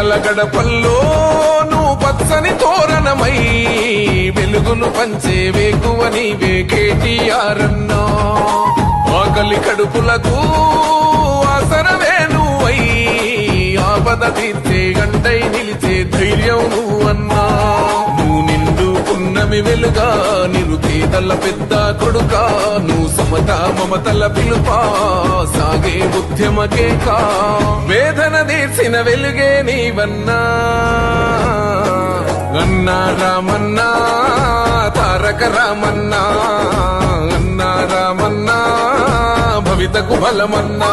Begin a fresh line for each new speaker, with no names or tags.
పేదల గడపల్లో నువ్వు పచ్చని తోరణమై వెలుగును పంచే వేకువ నీవే కేటీఆర్ అన్నా. ఆకలి కడుపులకు ఆసరవే నువ్వై ఆపద తీర్చే గంటై నిలిచే ధైర్యం నువ్వన్నా. నువ్వు నిండుకున్నమి వెలుగా నిరుపేదల పెద్ద కొడుకా. నువ్వు సమత మమతల పిలుపా సాగే ఉద్యమకేకా. వేదన తీర్చిన వెలుగే నీవన్నా. అన్నా రామన్నా తారక రామన్నా. అన్నా రామన్నా భవితకు బలమన్నా.